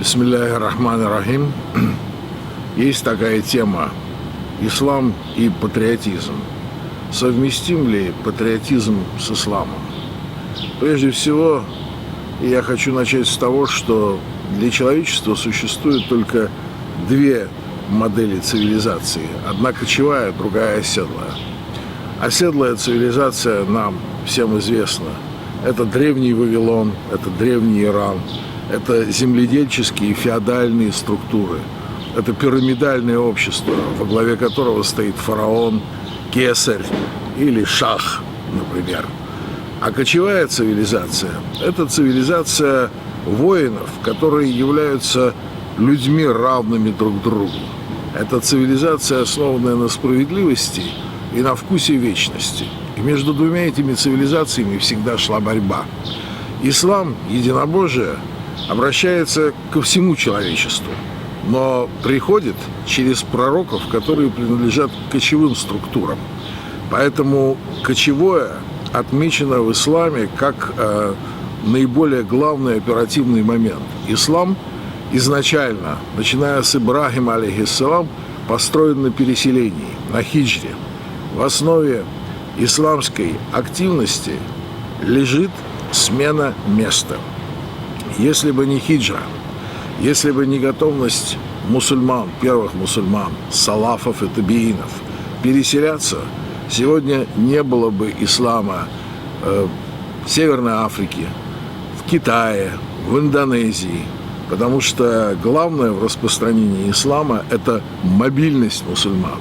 Бисмилляхи рахмани рахим. Есть такая тема: ислам и патриотизм. Совместим ли патриотизм с исламом? Прежде всего, я хочу начать с того, что для человечества существует только две модели цивилизации. Одна кочевая, другая оседлая. Оседлая цивилизация нам всем известна. Это древний Вавилон, это древний Иран, это земледельческие феодальные структуры, это пирамидальное общество, во главе которого стоит фараон, кесарь или шах, например. А кочевая цивилизация – это цивилизация воинов, которые являются людьми, равными друг другу. Это цивилизация, основанная на справедливости и на вкусе вечности. И между двумя этими цивилизациями всегда шла борьба. Ислам, единобожие, обращается ко всему человечеству, но приходит через пророков, которые принадлежат к кочевым структурам. Поэтому кочевое отмечено в исламе как наиболее главный оперативный момент. Ислам изначально, начиная с Ибрахима, алейхиссалам, построен на переселении, на хиджре. В основе исламской активности лежит смена места. Если бы не хиджра, если бы не готовность мусульман, первых мусульман, салафов и табиинов переселяться, сегодня не было бы ислама в Северной Африке, в Китае, в Индонезии, потому что главное в распространении ислама – это мобильность мусульман.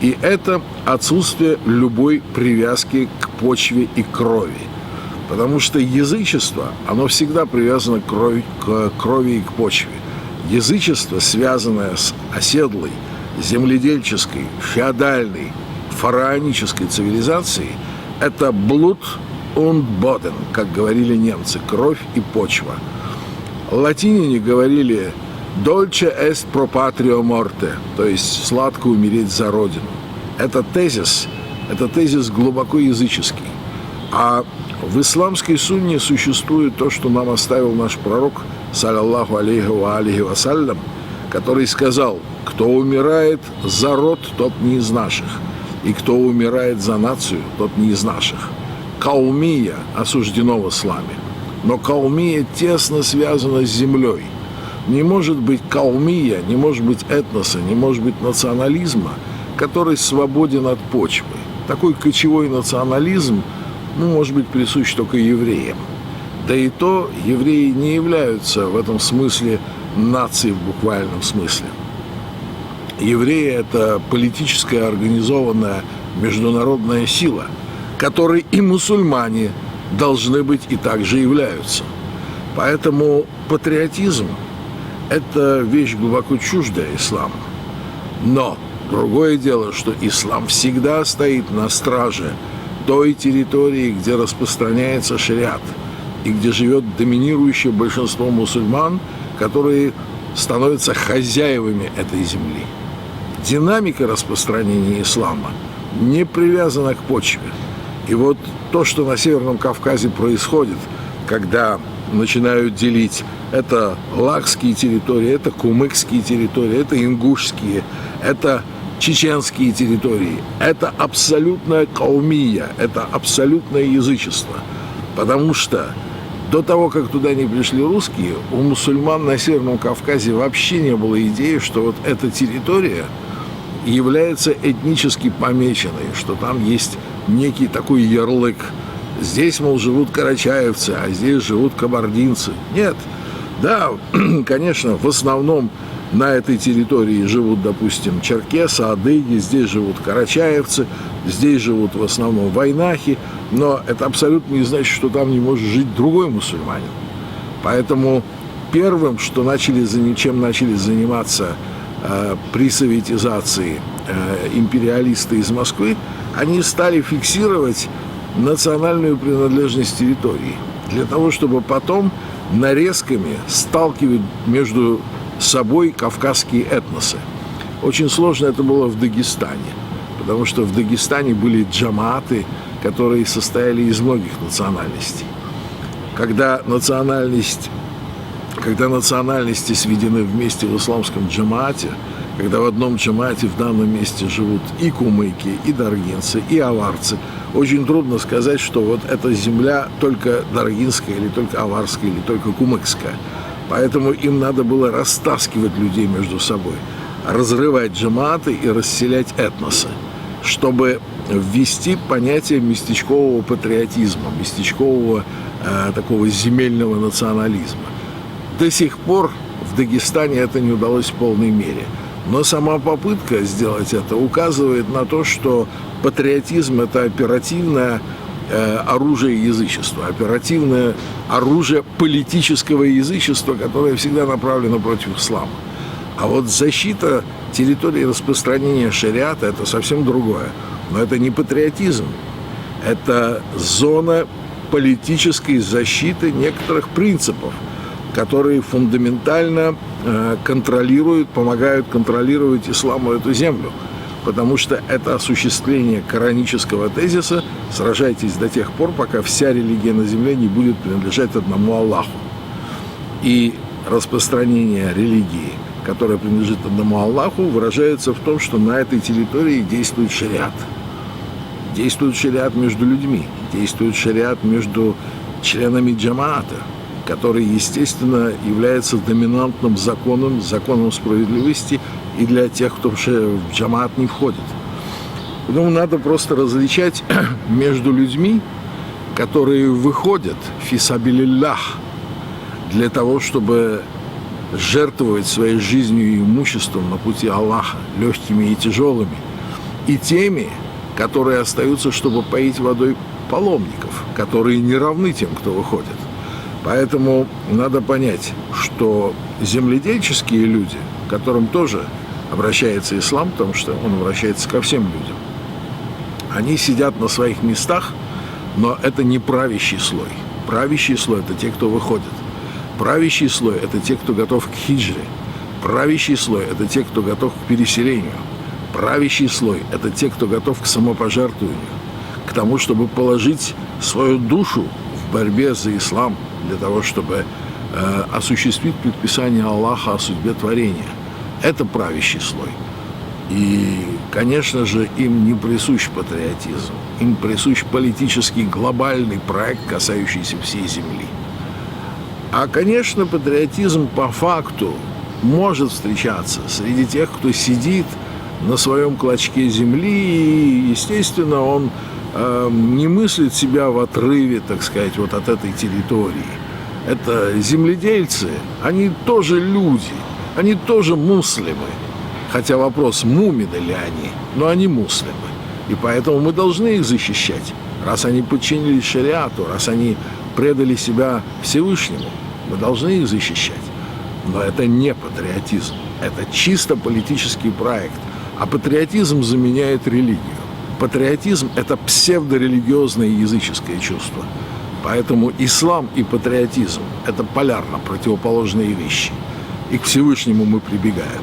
И это отсутствие любой привязки к почве и крови. Потому что язычество, оно всегда привязано к крови и к почве. Язычество, связанное с оседлой, земледельческой, феодальной, фараонической цивилизацией, это «Blut und Boden», как говорили немцы, кровь и почва. Латиняне говорили «Dolce est pro patria morte», то есть «сладко умереть за родину». Это тезис глубоко языческий. А в исламской сунне существует то, что нам оставил наш пророк, саллаллаху алейхи вассалям, который сказал: кто умирает за род, тот не из наших, и кто умирает за нацию, тот не из наших. Каумия осуждено в исламе, но каумия тесно связана с землей. Не может быть каумия, не может быть этноса, не может быть национализма, который свободен от почвы. Такой кочевой национализм, может быть присущ только евреям. Да и то евреи не являются в этом смысле нацией в буквальном смысле. Евреи – это политическая организованная международная сила, которой и мусульмане должны быть и также являются. Поэтому патриотизм – это вещь глубоко чуждая исламу. Но другое дело, что ислам всегда стоит на страже той территории, где распространяется шариат, и где живет доминирующее большинство мусульман, которые становятся хозяевами этой земли. Динамика распространения ислама не привязана к почве. И вот то, что на Северном Кавказе происходит, когда начинают делить, это лакские территории, это кумыкские территории, это ингушские, это чеченские территории. Это абсолютная каумия, это абсолютное язычество. Потому что до того, как туда не пришли русские, у мусульман на Северном Кавказе вообще не было идеи, что вот эта территория является этнически помеченной, что там есть некий такой ярлык. Здесь, мол, живут карачаевцы, а здесь живут кабардинцы. Нет. Да, конечно, в основном на этой территории живут, допустим, черкесы, адыги, здесь живут карачаевцы, здесь живут в основном вайнахи, но это абсолютно не значит, что там не может жить другой мусульманин. Поэтому первым, чем начали заниматься при советизации империалисты из Москвы, они стали фиксировать национальную принадлежность территории, для того, чтобы потом нарезками сталкивать между собой кавказские этносы. Очень сложно это было в Дагестане, потому что в Дагестане были джамааты, которые состояли из многих национальностей. Когда национальность когда национальности сведены вместе в исламском джамаате, когда в одном джамаате в данном месте живут и кумыки, и даргинцы, и аварцы, очень трудно сказать, что вот эта земля только даргинская, или только аварская, или только кумыкская. Поэтому им надо было растаскивать людей между собой, разрывать джамааты и расселять этносы, чтобы ввести понятие местечкового патриотизма, местечкового такого земельного национализма. До сих пор в Дагестане это не удалось в полной мере. Но сама попытка сделать это указывает на то, что патриотизм – это оперативное оружие язычества, оперативное оружие политического язычества, которое всегда направлено против ислама. А вот защита территории распространения шариата – это совсем другое. Но это не патриотизм, это зона политической защиты некоторых принципов, которые фундаментально контролируют, помогают контролировать исламу эту землю. Потому что это осуществление коранического тезиса «сражайтесь до тех пор, пока вся религия на земле не будет принадлежать одному Аллаху». И распространение религии, которая принадлежит одному Аллаху, выражается в том, что на этой территории действует шариат. Действует шариат между людьми, действует шариат между членами джамаата, который, естественно, является доминантным законом, законом справедливости и для тех, кто в джамаат не входит. Поэтому надо просто различать между людьми, которые выходят фисабилиллах для того, чтобы жертвовать своей жизнью и имуществом на пути Аллаха, легкими и тяжелыми, и теми, которые остаются, чтобы поить водой паломников, которые не равны тем, кто выходит. Поэтому надо понять, что земледельческие люди, к которым тоже обращается ислам, потому что он обращается ко всем людям, они сидят на своих местах, но это не правящий слой. Правящий слой – это те, кто выходит. Правящий слой – это те, кто готов к хиджре. Правящий слой – это те, кто готов к переселению. Правящий слой – это те, кто готов к самопожертвованию, к тому, чтобы положить свою душу в борьбе за ислам, для того, чтобы осуществить предписание Аллаха о судьбе творения. Это правящий слой. И, конечно же, им не присущ патриотизм, им присущ политический глобальный проект, касающийся всей земли. А, конечно, патриотизм по факту может встречаться среди тех, кто сидит на своем клочке земли, и, естественно, он не мыслит себя в отрыве, так сказать, вот от этой территории. Это земледельцы, они тоже люди, они тоже муслимы. Хотя вопрос, мумины ли они, но они муслимы. И поэтому мы должны их защищать, раз они подчинились шариату, раз они предали себя Всевышнему. Мы должны их защищать. Но это не патриотизм, это чисто политический проект. А патриотизм заменяет религию. Патриотизм – это псевдорелигиозное языческое чувство. Поэтому ислам и патриотизм – это полярно противоположные вещи. И к Всевышнему мы прибегаем.